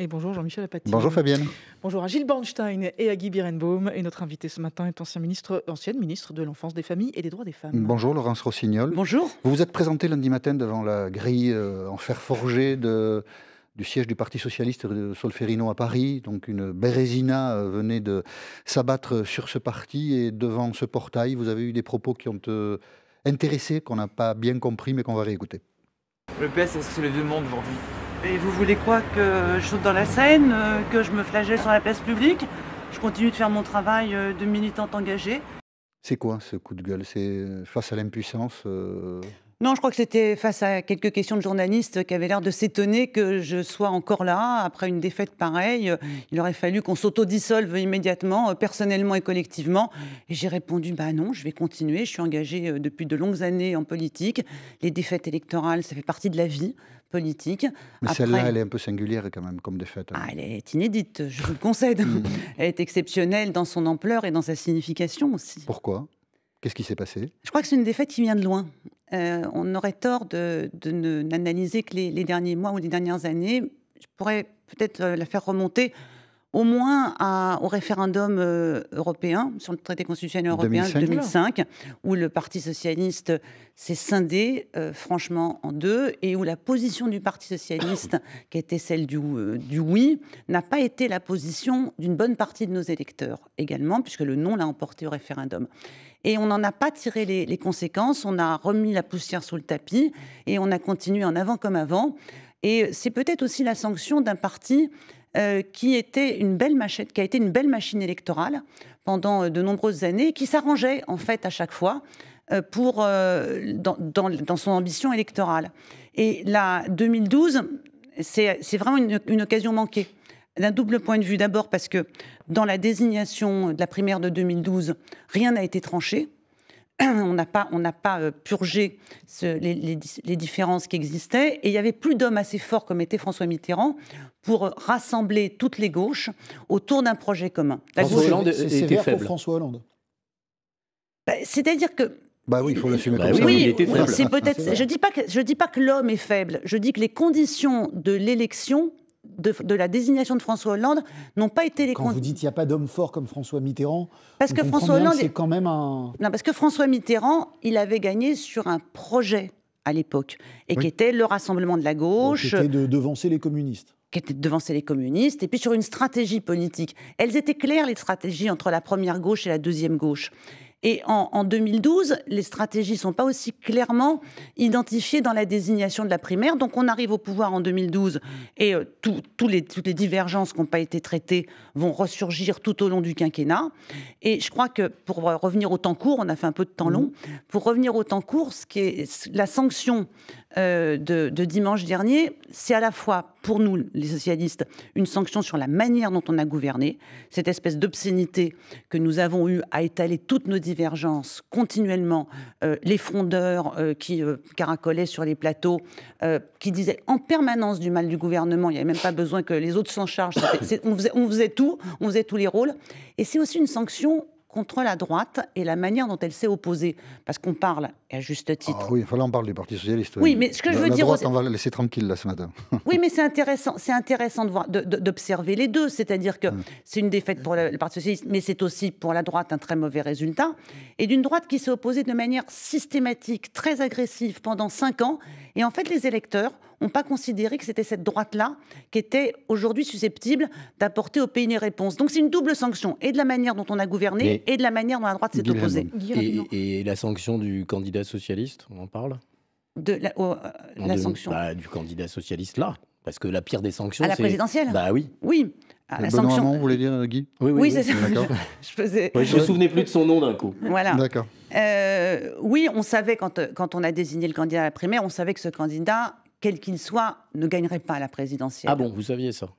Et bonjour Jean-Michel Apathy. Bonjour Fabienne. Bonjour à Gilles Bornstein et à Guy Birenbaum. Et notre invité ce matin est ancienne ministre de l'Enfance, des Familles et des Droits des Femmes. Bonjour Laurence Rossignol. Bonjour. Vous vous êtes présenté lundi matin devant la grille en fer forgé du siège du Parti Socialiste de Solferino à Paris. Donc une bérésina venait de s'abattre sur ce parti et devant ce portail, vous avez eu des propos qui ont intéressé, qu'on n'a pas bien compris mais qu'on va réécouter. Le PS, est-ce que c'est le vieux monde aujourd'hui? Et vous voulez quoi, que je saute dans la Seine, que je me flagelle sur la place publique? Je continue de faire mon travail de militante engagée. C'est quoi ce coup de gueule? C'est face à l'impuissance Non, je crois que c'était face à quelques questions de journalistes qui avaient l'air de s'étonner que je sois encore là, après une défaite pareille. Il aurait fallu qu'on s'autodissolve immédiatement, personnellement et collectivement. Et j'ai répondu, non, je vais continuer. Je suis engagée depuis de longues années en politique. Les défaites électorales, ça fait partie de la vie politique. Mais après, celle-là, elle est un peu singulière quand même, comme défaite. Elle est inédite, je vous le concède. Elle est exceptionnelle dans son ampleur et dans sa signification aussi. Pourquoi? Qu'est-ce qui s'est passé? Je crois que c'est une défaite qui vient de loin. On aurait tort de n'analyser que les derniers mois ou les dernières années. Je pourrais peut-être la faire remonter au moins au référendum européen sur le traité constitutionnel européen de 2005, où le Parti socialiste s'est scindé franchement en deux et où la position du Parti socialiste, qui était celle du oui, n'a pas été la position d'une bonne partie de nos électeurs également, puisque le non l'a emporté au référendum. Et on n'en a pas tiré les conséquences, on a remis la poussière sous le tapis et on a continué en avant comme avant. Et c'est peut-être aussi la sanction d'un parti qui était une belle machette, qui a été une belle machine électorale pendant de nombreuses années, qui s'arrangeait en fait à chaque fois dans son ambition électorale. Et là, 2012, c'est vraiment une occasion manquée. D'un double point de vue. D'abord parce que dans la désignation de la primaire de 2012, rien n'a été tranché. On n'a pas purgé les différences qui existaient. Et il n'y avait plus d'hommes assez forts comme était François Mitterrand pour rassembler toutes les gauches autour d'un projet commun. François Hollande était faible. Pour François Hollande. C'est-à-dire que... oui, il faut l'assumer comme ça. Oui, c'est peut-être. Je dis pas que l'homme est faible. Je dis que les conditions de l'élection, de la désignation de François Hollande n'ont pas été les conditions. Quand vous dites qu'il n'y a pas d'homme fort comme François Mitterrand, parce que François Hollande, c'est quand même un... Non, parce que François Mitterrand, il avait gagné sur un projet à l'époque, et qui était le rassemblement de la gauche. Qui était de devancer les communistes. Qui était de devancer les communistes, et puis sur une stratégie politique. Elles étaient claires, les stratégies entre la première gauche et la deuxième gauche. Et en 2012, les stratégies ne sont pas aussi clairement identifiées dans la désignation de la primaire. Donc on arrive au pouvoir en 2012 et toutes les divergences qui n'ont pas été traitées vont ressurgir tout au long du quinquennat. Et je crois que pour revenir au temps court, on a fait un peu de temps long, pour revenir au temps court, ce qui est la sanction de dimanche dernier, c'est à la fois pour nous, les socialistes, une sanction sur la manière dont on a gouverné, cette espèce d'obscénité que nous avons eue à étaler toutes nos divergences continuellement, les frondeurs qui caracolaient sur les plateaux, qui disaient en permanence du mal du gouvernement, il n'y avait même pas besoin que les autres s'en chargent, on faisait tout, on faisait tous les rôles, et c'est aussi une sanction contre la droite et la manière dont elle s'est opposée. Parce qu'on parle, et à juste titre... Ah oui, là on parle du Parti Socialiste. Oui, mais ce que je veux dire... La droite, on va la laisser tranquille là ce matin. Oui, mais c'est intéressant d'observer les deux. C'est-à-dire que c'est une défaite pour le Parti Socialiste, mais c'est aussi pour la droite un très mauvais résultat. Et d'une droite qui s'est opposée de manière systématique, très agressive pendant 5 ans. Et en fait, les électeurs n'ont pas considéré que c'était cette droite-là qui était aujourd'hui susceptible d'apporter au pays les réponses. Donc c'est une double sanction, et de la manière dont on a gouverné, et de la manière dont la droite s'est opposée. Et la sanction du candidat socialiste, on en parle? La sanction du candidat socialiste, là. Parce que la pire des sanctions, c'est... À la présidentielle? Oui. Oui. La sanction... vous voulez dire, Guy? Oui, c'est ça. D'accord. Je me souvenais plus de son nom d'un coup. Voilà. D'accord. Oui, on savait, quand on a désigné le candidat à la primaire, on savait que ce candidat, quel qu'il soit, ne gagnerait pas la présidentielle. Ah bon, vous saviez ça?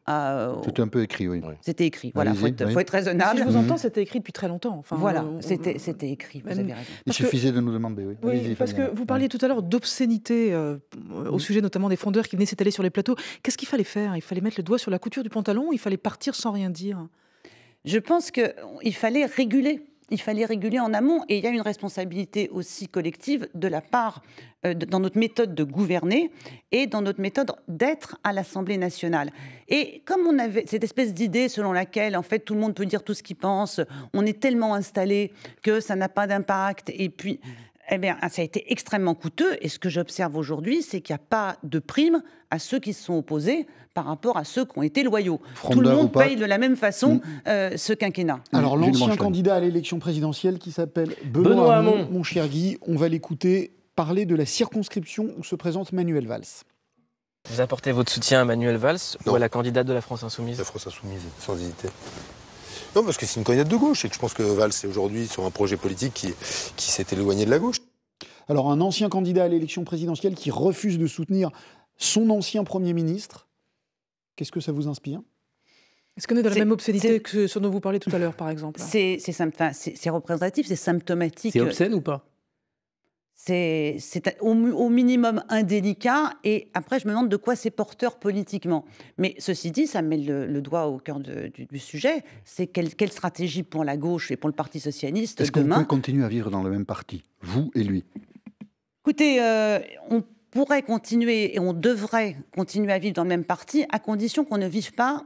C'était un peu écrit, oui. C'était écrit, voilà, faut être raisonnable. Si je vous entends, c'était écrit depuis très longtemps. Enfin, voilà, c'était écrit, vous avez raison. Il suffisait de nous demander, oui. Oui, parce que vous parliez tout à l'heure d'obscénité, au sujet notamment des frondeurs qui venaient s'étaler sur les plateaux. Qu'est-ce qu'il fallait faire? Il fallait mettre le doigt sur la couture du pantalon ou il fallait partir sans rien dire? Je pense qu'il fallait réguler. il fallait réguler en amont. Et il y a une responsabilité aussi collective de la part, dans notre méthode de gouverner et dans notre méthode d'être à l'Assemblée nationale. Et comme on avait cette espèce d'idée selon laquelle, en fait, tout le monde peut dire tout ce qu'il pense, on est tellement installé que ça n'a pas d'impact, et puis... Eh bien, ça a été extrêmement coûteux. Et ce que j'observe aujourd'hui, c'est qu'il n'y a pas de prime à ceux qui se sont opposés par rapport à ceux qui ont été loyaux. Tout le monde paye de la même façon ce quinquennat. Alors, l'ancien candidat à l'élection présidentielle qui s'appelle Benoît Hamon, mon cher Guy, on va l'écouter parler de la circonscription où se présente Manuel Valls. Vous apportez votre soutien à Manuel Valls ou à la candidate de la France Insoumise? La France Insoumise, sans hésiter. Non, parce que c'est une candidate de gauche et que je pense que Valls est aujourd'hui sur un projet politique qui s'est éloigné de la gauche. Alors, un ancien candidat à l'élection présidentielle qui refuse de soutenir son ancien Premier ministre, qu'est-ce que ça vous inspire? Est-ce qu'on est dans la même obscénité que ce dont vous parlez tout à l'heure, par exemple? C'est représentatif, c'est symptomatique. C'est obscène ou pas? C'est au minimum indélicat, et après je me demande de quoi c'est porteur politiquement. Mais ceci dit, ça met le doigt au cœur du sujet, c'est quelle stratégie pour la gauche et pour le Parti socialiste demain. Est-ce qu'on peut continuer à vivre dans le même parti, vous et lui? Écoutez, on pourrait continuer et on devrait continuer à vivre dans le même parti, à condition qu'on ne vive pas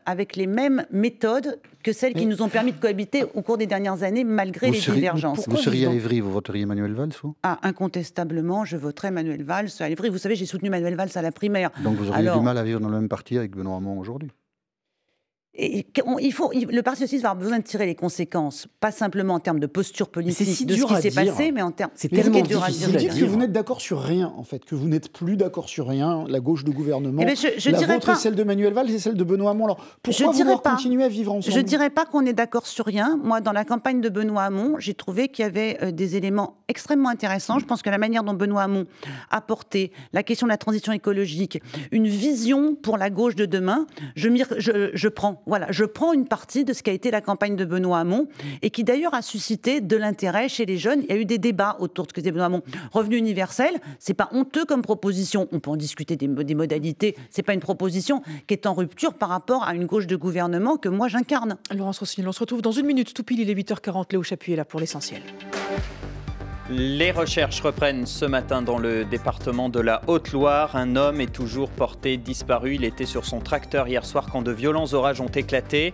avec les mêmes méthodes que celles qui nous ont permis de cohabiter au cours des dernières années, malgré les divergences. Vous seriez à Évry, vous voteriez Manuel Valls, vous? Incontestablement, je voterai Manuel Valls à Évry. Vous savez, j'ai soutenu Manuel Valls à la primaire. Donc vous auriez du mal à vivre dans le même parti avec Benoît Hamon aujourd'hui? Le Parti socialiste va avoir besoin de tirer les conséquences, pas simplement en termes de posture politique de ce qui s'est passé, mais en termes... C'est tellement difficile. Vous dites que vous n'êtes d'accord sur rien, en fait, que vous n'êtes plus d'accord sur rien, la gauche de gouvernement, la vôtre est celle de Manuel Valls et celle de Benoît Hamon. Alors, pourquoi vouloir continuer à vivre ensemble? Je ne dirais pas qu'on est d'accord sur rien. Moi, dans la campagne de Benoît Hamon, j'ai trouvé qu'il y avait des éléments extrêmement intéressants. Je pense que la manière dont Benoît Hamon a porté la question de la transition écologique, une vision pour la gauche de demain, je prends une partie de ce qu'a été la campagne de Benoît Hamon, et qui d'ailleurs a suscité de l'intérêt chez les jeunes. Il y a eu des débats autour de ce que c'était Benoît Hamon. Revenu universel, c'est pas honteux comme proposition. On peut en discuter des modalités. C'est pas une proposition qui est en rupture par rapport à une gauche de gouvernement que moi j'incarne. Laurence Rossignol, on se retrouve dans une minute. Tout pile, il est 8h40. Léo Chapuis est là pour l'essentiel. Les recherches reprennent ce matin dans le département de la Haute-Loire. Un homme est toujours porté disparu. Il était sur son tracteur hier soir quand de violents orages ont éclaté.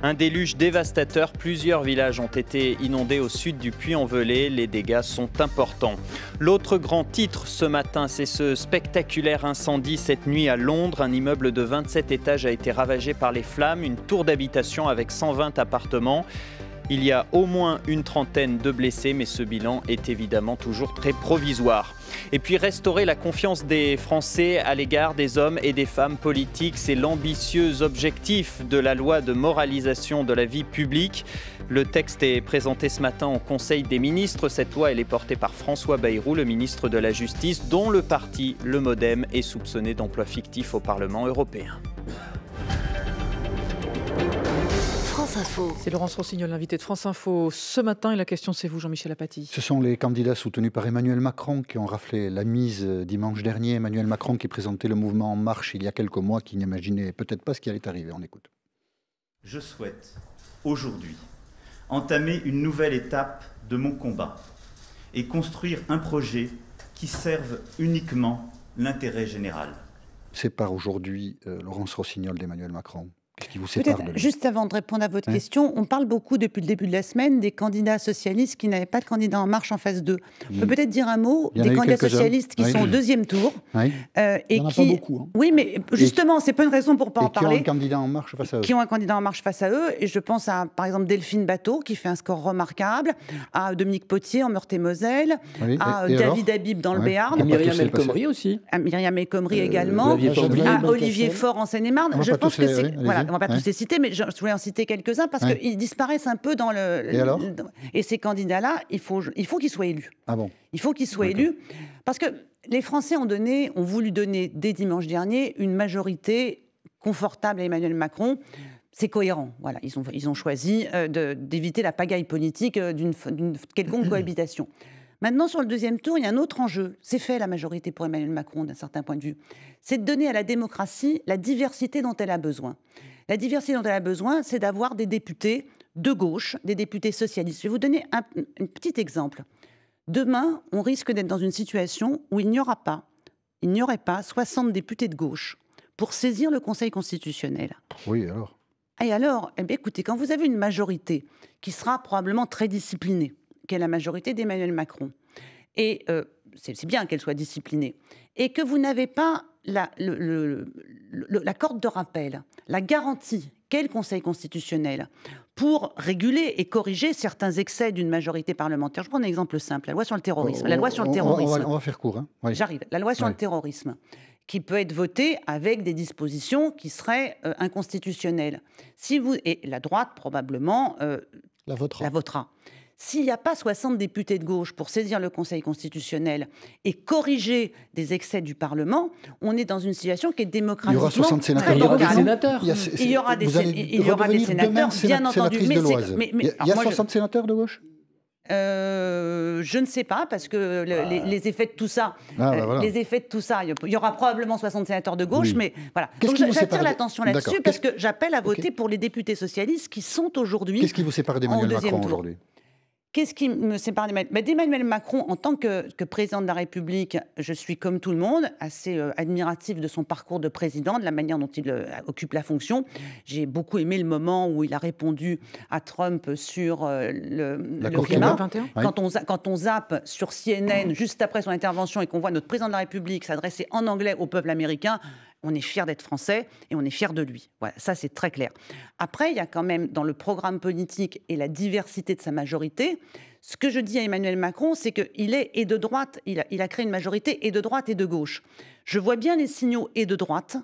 Un déluge dévastateur. Plusieurs villages ont été inondés au sud du Puy-en-Velay. Les dégâts sont importants. L'autre grand titre ce matin, c'est ce spectaculaire incendie cette nuit à Londres. Un immeuble de 27 étages a été ravagé par les flammes. Une tour d'habitation avec 120 appartements. Il y a au moins une trentaine de blessés, mais ce bilan est évidemment toujours très provisoire. Et puis restaurer la confiance des Français à l'égard des hommes et des femmes politiques, c'est l'ambitieux objectif de la loi de moralisation de la vie publique. Le texte est présenté ce matin au Conseil des ministres. Cette loi, elle est portée par François Bayrou, le ministre de la Justice, dont le parti, le MoDem, est soupçonné d'emploi fictif au Parlement européen. C'est Laurence Rossignol, l'invité de France Info ce matin. Et la question, c'est vous, Jean-Michel Apathy. Ce sont les candidats soutenus par Emmanuel Macron qui ont raflé la mise dimanche dernier. Emmanuel Macron qui présentait le mouvement En Marche il y a quelques mois, qui n'imaginait peut-être pas ce qui allait arriver. On écoute. Je souhaite aujourd'hui entamer une nouvelle étape de mon combat et construire un projet qui serve uniquement l'intérêt général. Sépare aujourd'hui Laurence Rossignol d'Emmanuel Macron. Qui vous sépare de lui. Juste avant de répondre à votre question, on parle beaucoup depuis le début de la semaine des candidats socialistes qui n'avaient pas de candidat En Marche en phase 2. On peut peut-être dire un mot des candidats socialistes qui sont au deuxième tour. Et il n'y en a pas beaucoup. Oui, mais justement, c'est pas une raison pour ne pas en parler. Qui ont un candidat En Marche face à eux. Qui ont un candidat En Marche face à eux. Et je pense à, par exemple, Delphine Batho, qui fait un score remarquable, à Dominique Potier en Meurthe-et-Moselle, à David Habib dans le Béarn. Et Myriam El Khomri aussi. À Myriam El Khomri également. À Olivier Faure en Seine-et-Marne. Je pense que c'est... Voilà, on ne va pas tous les citer, mais je voulais en citer quelques-uns parce qu'ils disparaissent un peu dans le... Et ces candidats-là, il faut qu'ils soient élus. Ah bon? Il faut qu'ils soient élus parce que les Français ont voulu donner dès dimanche dernier une majorité confortable à Emmanuel Macron. C'est cohérent. Voilà, ils ont choisi d'éviter la pagaille politique d'une quelconque cohabitation. Maintenant, sur le deuxième tour, il y a un autre enjeu. C'est fait, la majorité pour Emmanuel Macron, d'un certain point de vue. C'est de donner à la démocratie la diversité dont elle a besoin. La diversité dont elle a besoin, c'est d'avoir des députés de gauche, des députés socialistes. Je vais vous donner un petit exemple. Demain, on risque d'être dans une situation où il n'y aurait pas 60 députés de gauche pour saisir le Conseil constitutionnel. Oui, alors. Et alors, eh bien, écoutez, quand vous avez une majorité qui sera probablement très disciplinée, qui est la majorité d'Emmanuel Macron, et c'est bien qu'elle soit disciplinée, et que vous n'avez pas la corde de rappel, la garantie qu'est le Conseil constitutionnel pour réguler et corriger certains excès d'une majorité parlementaire. Je prends un exemple simple, la loi sur le terrorisme. On va faire court. Hein. Oui. J'arrive. La loi sur le terrorisme, qui peut être votée avec des dispositions qui seraient inconstitutionnelles. Et la droite, probablement, la votera. S'il n'y a pas 60 députés de gauche pour saisir le Conseil constitutionnel et corriger des excès du Parlement, on est dans une situation qui est démocratiquement... Il y aura 60 sénateurs. Il y aura des sénateurs. Il y aura des sénateurs, bien entendu. Il y a 60 sénateurs de gauche ? Je ne sais pas, parce que les effets de tout ça, il y aura probablement 60 sénateurs de gauche, mais voilà. Donc j'attire l'attention là-dessus, parce que j'appelle à voter pour les députés socialistes qui sont aujourd'hui... Qu'est-ce qui vous sépare d'Emmanuel Macron aujourd'hui ? Qu'est-ce qui me sépare d'Emmanuel Macron? En tant que président de la République, je suis comme tout le monde assez admiratif de son parcours de président, de la manière dont il occupe la fonction. J'ai beaucoup aimé le moment où il a répondu à Trump sur le climat. Quand on zappe sur CNN juste après son intervention et qu'on voit notre président de la République s'adresser en anglais au peuple américain, on est fiers d'être français et on est fiers de lui. Voilà, ça, c'est très clair. Après, il y a quand même, dans le programme politique et la diversité de sa majorité, ce que je dis à Emmanuel Macron, c'est qu'il est et de droite, il a créé une majorité et de droite et de gauche. Je vois bien les signaux et de droite.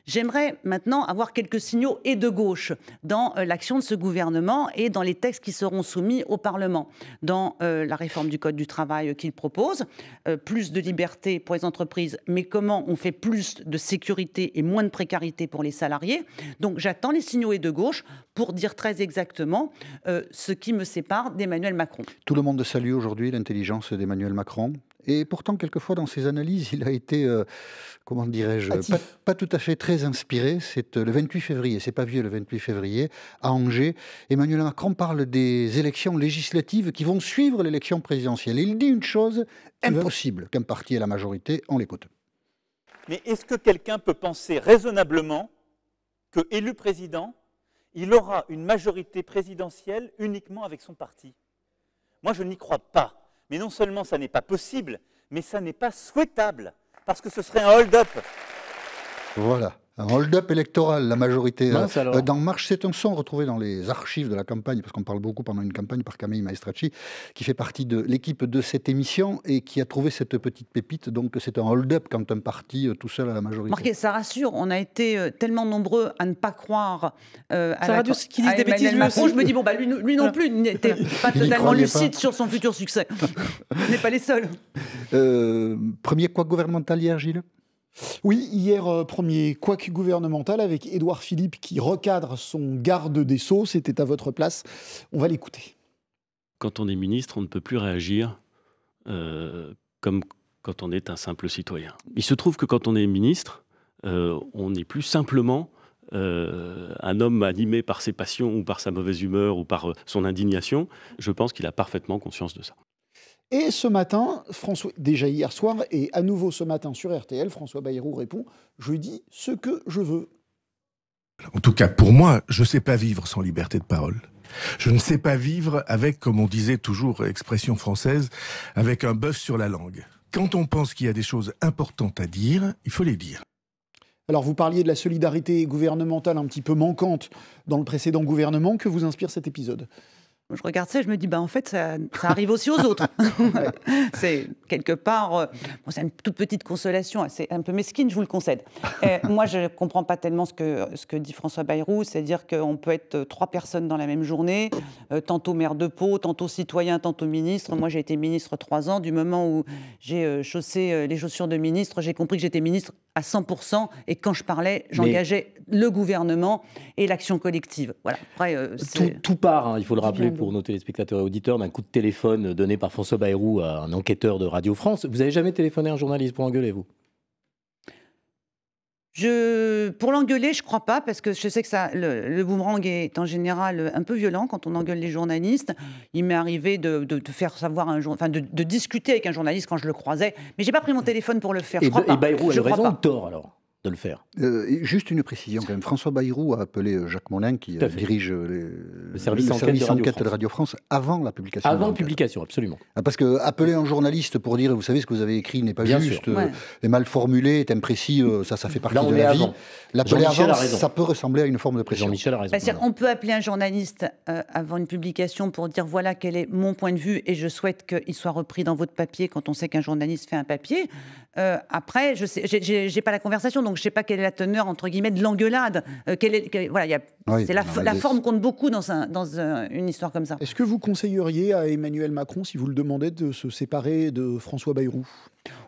J'aimerais maintenant avoir quelques signaux et de gauche dans l'action de ce gouvernement et dans les textes qui seront soumis au Parlement. Dans la réforme du Code du travail qu'il propose, plus de liberté pour les entreprises, mais comment on fait plus de sécurité et moins de précarité pour les salariés. Donc j'attends les signaux et de gauche pour dire très exactement ce qui me sépare d'Emmanuel Macron. Tout le monde salue aujourd'hui l'intelligence d'Emmanuel Macron. Et pourtant, quelquefois, dans ses analyses, il a été, comment dirais-je, pas tout à fait très inspiré. C'est le 28 février, c'est pas vieux, le 28 février, à Angers. Emmanuel Macron parle des élections législatives qui vont suivre l'élection présidentielle. Et il dit une chose, impossible qu'un parti ait la majorité, on l'écoute. Mais est-ce que quelqu'un peut penser raisonnablement que, élu président, il aura une majorité présidentielle uniquement avec son parti? Moi, je n'y crois pas. Mais non seulement ça n'est pas possible, mais ça n'est pas souhaitable, parce que ce serait un hold-up. Voilà, un hold-up électoral, la majorité. Dans Marche, c'est un son retrouvé dans les archives de la campagne, parce qu'on parle beaucoup pendant une campagne par Camille Maestracci, qui fait partie de l'équipe de cette émission et qui a trouvé cette petite pépite. Donc c'est un hold-up quand un parti tout seul a la majorité. Marquez, ça rassure, on a été tellement nombreux à ne pas croire à radio qui disent des bêtises. Je me dis, bon, bah, lui non plus n'était pas totalement lucide sur son futur succès. On n'est pas les seuls. Premier couac gouvernemental hier, Gilles ? Oui, hier, premier couac gouvernemental avec Édouard Philippe qui recadre son garde des Sceaux. C'était à votre place. On va l'écouter. Quand on est ministre, on ne peut plus réagir comme quand on est un simple citoyen. Il se trouve que quand on est ministre, on n'est plus simplement un homme animé par ses passions ou par sa mauvaise humeur ou par son indignation. Je pense qu'il a parfaitement conscience de ça. Et ce matin, déjà hier soir, et à nouveau ce matin sur RTL, François Bayrou répond « Je dis ce que je veux ». En tout cas, pour moi, je ne sais pas vivre sans liberté de parole. Je ne sais pas vivre avec, comme on disait toujours, expression française, avec un bœuf sur la langue. Quand on pense qu'il y a des choses importantes à dire, il faut les dire. Alors, vous parliez de la solidarité gouvernementale un petit peu manquante dans le précédent gouvernement. Que vous inspire cet épisode ? Je regarde ça et je me dis, en fait, ça arrive aussi aux autres. C'est quelque part, c'est une toute petite consolation, c'est un peu mesquine, je vous le concède. Moi, je ne comprends pas tellement ce que dit François Bayrou, c'est-à-dire qu'on peut être 3 personnes dans la même journée, tantôt maire de Pau, tantôt citoyen, tantôt ministre. Moi, j'ai été ministre 3 ans. Du moment où j'ai chaussé les chaussures de ministre, j'ai compris que j'étais ministre à 100%, et quand je parlais, j'engageais le gouvernement et l'action collective. Voilà. Après, tout part, il faut le rappeler pour nos téléspectateurs et auditeurs, d'un coup de téléphone donné par François Bayrou à un enquêteur de Radio France. Vous n'avez jamais téléphoné à un journaliste pour engueuler, vous ? Pour l'engueuler, je crois pas, parce que je sais que le boomerang est en général un peu violent quand on engueule les journalistes. Il m'est arrivé de faire savoir de discuter avec un journaliste quand je le croisais, mais j'ai pas pris mon téléphone pour le faire. Et Bayrou a eu raison ou tort alors de le faire? Juste une précision quand même. François Bayrou a appelé Jacques Molin, qui dirige le service enquête de Radio France, avant la publication. Avant la publication, absolument. Parce que appeler un journaliste pour dire, vous savez, ce que vous avez écrit n'est pas juste, est mal formulé, est imprécis, ça fait partie de la vie. L'appeler avant, ça peut ressembler à une forme de pression. Jean-Michel a raison. On peut appeler un journaliste avant une publication pour dire, voilà quel est mon point de vue et je souhaite qu'il soit repris dans votre papier quand on sait qu'un journaliste fait un papier. Après, j'ai pas la conversation, donc je ne sais pas quelle est la teneur, entre guillemets, de l'engueulade. C'est la forme compte beaucoup dans une histoire comme ça. Est-ce que vous conseilleriez à Emmanuel Macron, si vous le demandez, de se séparer de François Bayrou?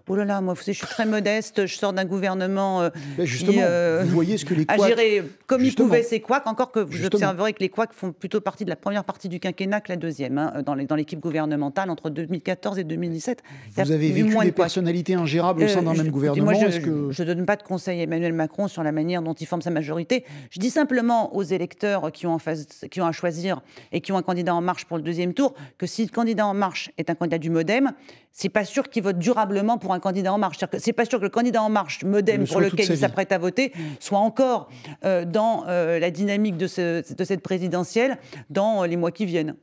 Oh là là, moi, je suis très modeste, je sors d'un gouvernement justement, vous voyez ce que les couacs... a géré comme il pouvait ses couacs, encore que vous observerez que les couacs font plutôt partie de la première partie du quinquennat que la deuxième, dans l'équipe gouvernementale, entre 2014 et 2017. Vous avez vécu des personnalités ingérables au sein d'un même gouvernement. Moi, je ne donne pas de conseil à Emmanuel Macron sur la manière dont il forme sa majorité. Je dis simplement aux électeurs qui ont à choisir et qui ont un candidat En Marche pour le deuxième tour, que si le candidat En Marche est un candidat du MoDem, c'est pas sûr qu'il vote durablement pour un candidat En Marche. C'est pas sûr que le candidat En Marche MoDem pour lequel il s'apprête à voter soit encore dans la dynamique de cette présidentielle dans les mois qui viennent.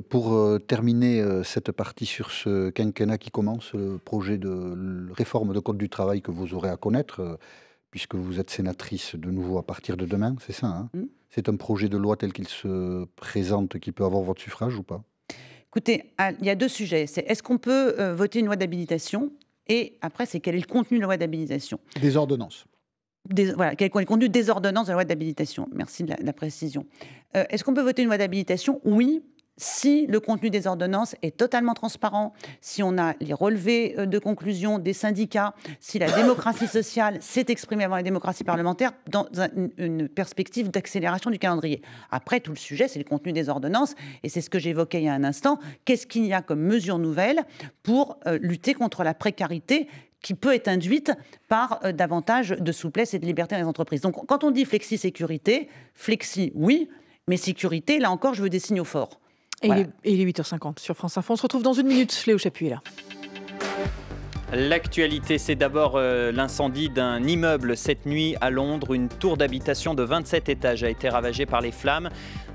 Pour terminer cette partie sur ce quinquennat qui commence, le projet de réforme de Code du travail que vous aurez à connaître, puisque vous êtes sénatrice de nouveau à partir de demain, c'est ça, hein? C'est un projet de loi tel qu'il se présente qui peut avoir votre suffrage ou pas? Écoutez, il y a deux sujets. C'est est-ce qu'on peut voter une loi d'habilitation? Et après, c'est quel est le contenu de la loi d'habilitation? Des ordonnances. Voilà, quel est le contenu des ordonnances de la loi d'habilitation? Merci de la précision. Est-ce qu'on peut voter une loi d'habilitation? Oui, si le contenu des ordonnances est totalement transparent, si on a les relevés de conclusion des syndicats, si la démocratie sociale s'est exprimée avant la démocratie parlementaire dans une perspective d'accélération du calendrier. Après, tout le sujet, c'est le contenu des ordonnances, et c'est ce que j'évoquais il y a un instant. Qu'est-ce qu'il y a comme mesure nouvelle pour lutter contre la précarité qui peut être induite par davantage de souplesse et de liberté dans les entreprises? Donc, quand on dit flexi-sécurité, flexi, oui, mais sécurité, là encore, je veux des signaux forts. Voilà. Et il est 8h50 sur France Info. On se retrouve dans une minute. Léo Chapuis est là. L'actualité, c'est d'abord l'incendie d'un immeuble cette nuit à Londres. Une tour d'habitation de 27 étages a été ravagée par les flammes.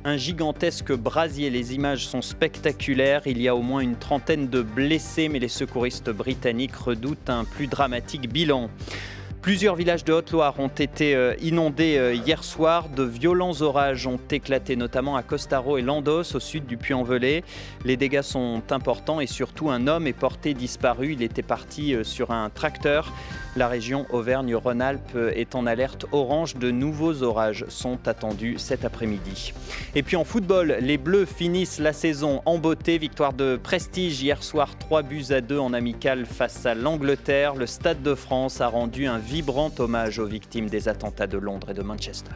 Un gigantesque brasier. Les images sont spectaculaires. Il y a au moins une trentaine de blessés, mais les secouristes britanniques redoutent un plus dramatique bilan. Plusieurs villages de Haute-Loire ont été inondés hier soir. De violents orages ont éclaté, notamment à Costaro et Landos, au sud du Puy-en-Velay. Les dégâts sont importants et surtout un homme est porté disparu. Il était parti sur un tracteur. La région Auvergne-Rhône-Alpes est en alerte orange. De nouveaux orages sont attendus cet après-midi. Et puis en football, les Bleus finissent la saison en beauté. Victoire de prestige hier soir, 3-2 en amical face à l'Angleterre. Le Stade de France a rendu un vibrant hommage aux victimes des attentats de Londres et de Manchester.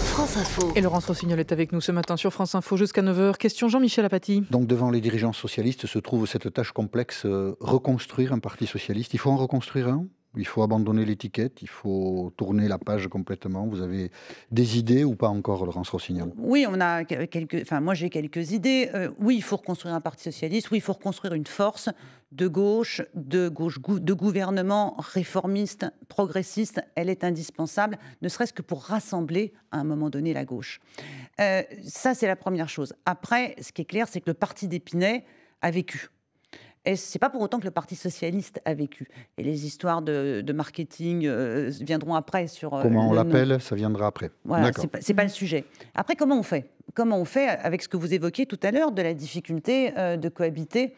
France Info. Et Laurence Rossignol est avec nous ce matin sur France Info jusqu'à 9h. Question Jean-Michel Apathy. Donc devant les dirigeants socialistes se trouve cette tâche complexe, reconstruire un parti socialiste. Il faut en reconstruire un? Il faut abandonner l'étiquette, il faut tourner la page complètement. Vous avez des idées ou pas encore, Laurence Rossignol? Oui, moi j'ai quelques idées. Oui, il faut reconstruire un parti socialiste. Oui, il faut reconstruire une force de gauche de gouvernement réformiste, progressiste. Elle est indispensable, ne serait-ce que pour rassembler à un moment donné la gauche. Ça, c'est la première chose. Après, ce qui est clair, c'est que le parti d'Épinay a vécu. Et c'est pas pour autant que le Parti socialiste a vécu. Et les histoires de marketing viendront après. Comment on l'appelle, ça viendra après. Voilà, c'est pas le sujet. Après, comment on fait? Comment on fait avec ce que vous évoquiez tout à l'heure, de la difficulté de cohabiter?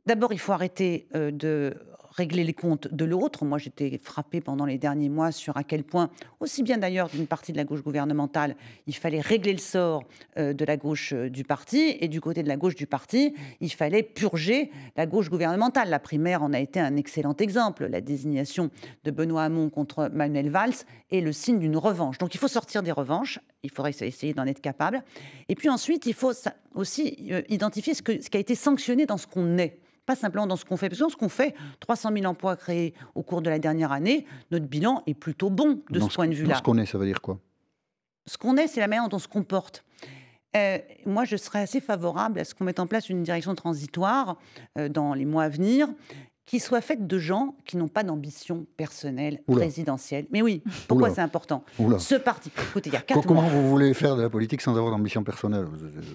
D'abord, il faut arrêter de régler les comptes de l'autre. Moi, j'étais frappée pendant les derniers mois sur à quel point, aussi bien d'ailleurs d'une partie de la gauche gouvernementale, il fallait régler le sort de la gauche du parti, et du côté de la gauche du parti, il fallait purger la gauche gouvernementale. La primaire en a été un excellent exemple. La désignation de Benoît Hamon contre Manuel Valls est le signe d'une revanche. Donc il faut sortir des revanches, il faudrait essayer d'en être capable. Et puis ensuite, il faut aussi identifier ce qui a été sanctionné dans ce qu'on est. pas simplement dans ce qu'on fait. Parce que dans ce qu'on fait, 300 000 emplois créés au cours de la dernière année, notre bilan est plutôt bon de ce point de vue-là. Ce qu'on est, ça veut dire quoi? Ce qu'on est, c'est la manière dont on se comporte. Moi, je serais assez favorable à ce qu'on mette en place une direction transitoire dans les mois à venir, qui soit faite de gens qui n'ont pas d'ambition personnelle présidentielle. Mais oui, pourquoi c'est important? Ce parti, écoutez, il y a 4 Comment mois... vous voulez faire de la politique sans avoir d'ambition personnelle?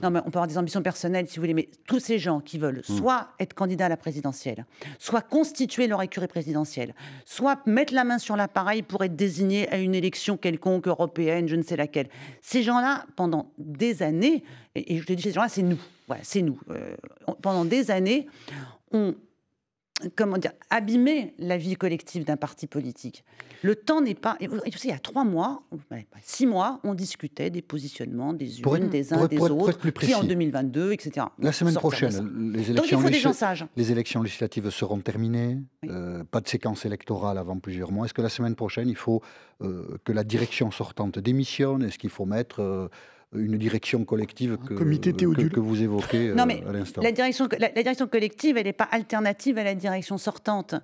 Non, mais on peut avoir des ambitions personnelles, si vous voulez, mais tous ces gens qui veulent soit être candidats à la présidentielle, soit constituer leur écurie présidentielle, soit mettre la main sur l'appareil pour être désignés à une élection quelconque, européenne, je ne sais laquelle. Ces gens-là, pendant des années, et je te dis, ces gens-là, c'est nous. Voilà, c'est nous. Pendant des années, on... comment dire, abîmer la vie collective d'un parti politique. Le temps n'est pas... Il y a 3 mois, 6 mois, on discutait des positionnements des unes, des uns, des autres, qui en 2022, etc. La semaine prochaine, les élections législatives seront terminées, pas de séquence électorale avant plusieurs mois. Est-ce que la semaine prochaine, il faut que la direction sortante démissionne? Est-ce qu'il faut mettre... une direction collective que vous évoquez non, mais à l'instant. La direction collective, elle n'est pas alternative à la direction sortante.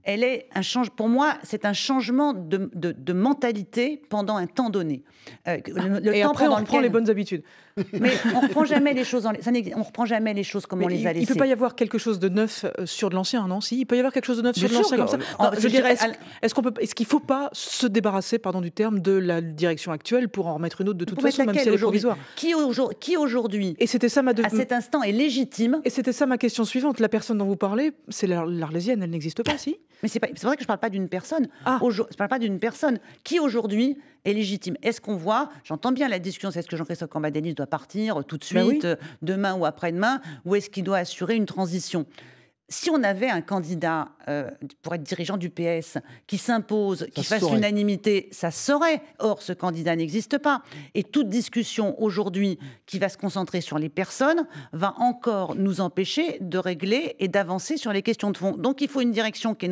Elle est pour moi, c'est un changement de mentalité pendant un temps donné. Et après, on reprend les bonnes habitudes. Mais on ne reprend jamais les choses, on reprend jamais les choses comme on les a laissées. Il ne peut pas y avoir quelque chose de neuf sur de l'ancien, non? Si, il peut y avoir quelque chose de neuf sur de l'ancien comme ça. Je dirais, est-ce qu'il ne faut pas se débarrasser, pardon du terme, de la direction actuelle pour en remettre une autre de toute façon, même si elle est provisoire? Qui aujourd'hui, et c'était ça à cet instant, est légitime? Et c'était ça ma question suivante. La personne dont vous parlez, c'est l'Arlésienne, elle n'existe pas, si? Mais c'est vrai que je ne parle pas d'une personne. Je ne parle pas d'une personne. Qui aujourd'hui est légitime? Est-ce qu'on voit, j'entends bien la discussion, c'est est-ce que Jean-Christophe Cambadélis doit partir tout de suite, demain ou après-demain, ou est-ce qu'il doit assurer une transition? Si on avait un candidat pour être dirigeant du PS qui s'impose, qui fasse l'unanimité, ça se saurait. Or, ce candidat n'existe pas. Et toute discussion aujourd'hui qui va se concentrer sur les personnes va encore nous empêcher de régler et d'avancer sur les questions de fond. Donc, il faut une direction qui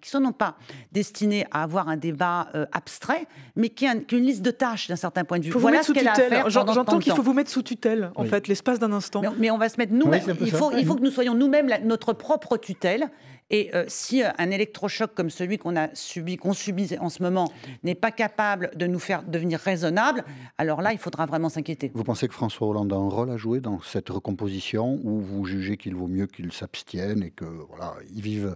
soit non pas destinée à avoir un débat abstrait, mais qui a une liste de tâches d'un certain point de vue. Voilà ce qu'elle a à faire. J'entends qu'il faut vous mettre sous tutelle, en fait, l'espace d'un instant. Mais on va se mettre nous-mêmes. Il faut que nous soyons nous-mêmes notre propre tutelle. Et si un électrochoc comme celui qu'on subit en ce moment n'est pas capable de nous faire devenir raisonnables, alors là, il faudra vraiment s'inquiéter. Vous pensez que François Hollande a un rôle à jouer dans cette recomposition, ou vous jugez qu'il vaut mieux qu'il s'abstienne et que voilà, il vive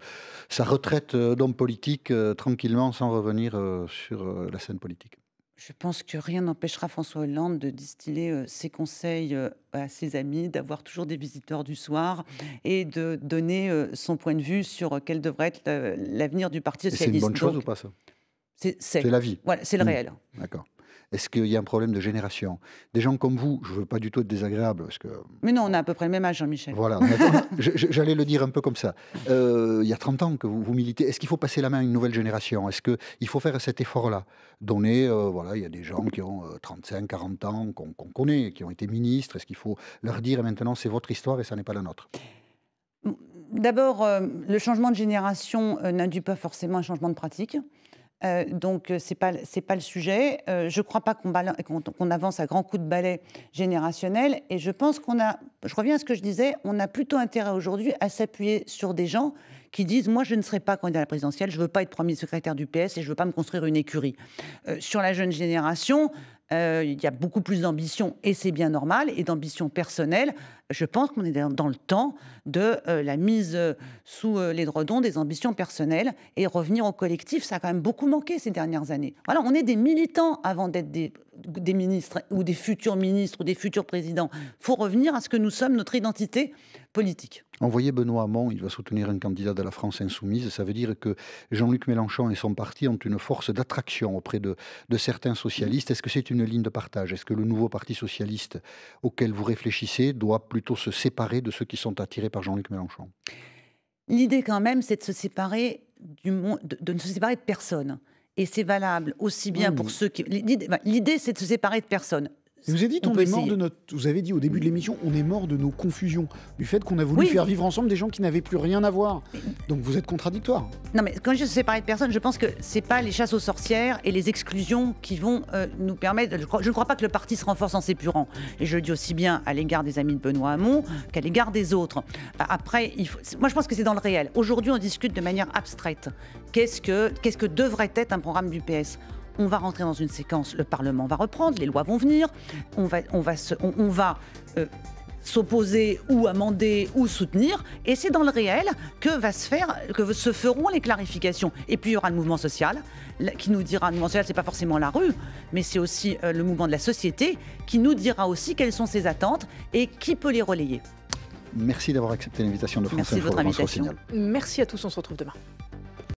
sa retraite d'homme politique tranquillement sans revenir sur la scène politique? Je pense que rien n'empêchera François Hollande de distiller ses conseils à ses amis, d'avoir toujours des visiteurs du soir et de donner son point de vue sur quel devrait être l'avenir du Parti socialiste. C'est une bonne chose ou pas, ça? C'est la vie. Voilà, c'est le réel. D'accord. Est-ce qu'il y a un problème de génération? Des gens comme vous, je ne veux pas du tout être désagréable. Parce que... Mais non, on a à peu près le même âge, Jean-Michel. Voilà, j'allais le dire un peu comme ça. Il y a 30 ans que vous militez. Est-ce qu'il faut passer la main à une nouvelle génération? Est-ce qu'il faut faire cet effort-là? Donner, voilà, il y a des gens qui ont 35, 40 ans, qu'on connaît, qui ont été ministres. Est-ce qu'il faut leur dire, maintenant, c'est votre histoire et ça n'est pas la nôtre? D'abord, le changement de génération n'induit pas forcément un changement de pratique. Donc, c'est pas le sujet. Je ne crois pas qu'on avance à grands coups de balai générationnel. Et je pense je reviens à ce que je disais, on a plutôt intérêt aujourd'hui à s'appuyer sur des gens qui disent « moi, je ne serai pas candidat à la présidentielle, je ne veux pas être premier secrétaire du PS et je ne veux pas me construire une écurie ». Sur la jeune génération, il y a beaucoup plus d'ambition, et c'est bien normal, et d'ambition personnelle. Je pense qu'on est dans le temps de la mise sous l'édredon des ambitions personnelles et revenir au collectif. Ça a quand même beaucoup manqué ces dernières années. Voilà, on est des militants avant d'être des ministres ou des futurs ministres ou des futurs présidents. Il faut revenir à ce que nous sommes, notre identité politique. Envoyer Benoît Hamon, il va soutenir un candidat de la France insoumise. Ça veut dire que Jean-Luc Mélenchon et son parti ont une force d'attraction auprès de certains socialistes. Est-ce que c'est une ligne de partage? Est-ce que le nouveau parti socialiste auquel vous réfléchissez doit plutôt se séparer de ceux qui sont attirés par Jean-Luc Mélenchon? L'idée quand même, c'est de se séparer de ne se séparer de personne. Et c'est valable aussi bien pour ceux qui... L'idée, c'est de se séparer de personne. Vous avez dit, vous avez dit au début de l'émission, on est mort de nos confusions, du fait qu'on a voulu faire vivre ensemble des gens qui n'avaient plus rien à voir. Donc vous êtes contradictoire. Non, mais quand je dis séparer de personnes, je pense que c'est pas les chasses aux sorcières et les exclusions qui vont nous permettre. Je ne crois pas que le parti se renforce en s'épurant. Et je le dis aussi bien à l'égard des amis de Benoît Hamon qu'à l'égard des autres. Après, moi je pense que c'est dans le réel. Aujourd'hui, on discute de manière abstraite. Qu'est-ce que devrait être un programme du PS ? On va rentrer dans une séquence, le Parlement va reprendre, les lois vont venir, on va s'opposer ou amender ou soutenir, et c'est dans le réel que se feront les clarifications. Et puis il y aura le mouvement social qui nous dira, le mouvement social c'est pas forcément la rue, mais c'est aussi le mouvement de la société qui nous dira aussi quelles sont ses attentes et qui peut les relayer. Merci d'avoir accepté l'invitation de France Info. Merci de votre invitation. Merci à tous, on se retrouve demain.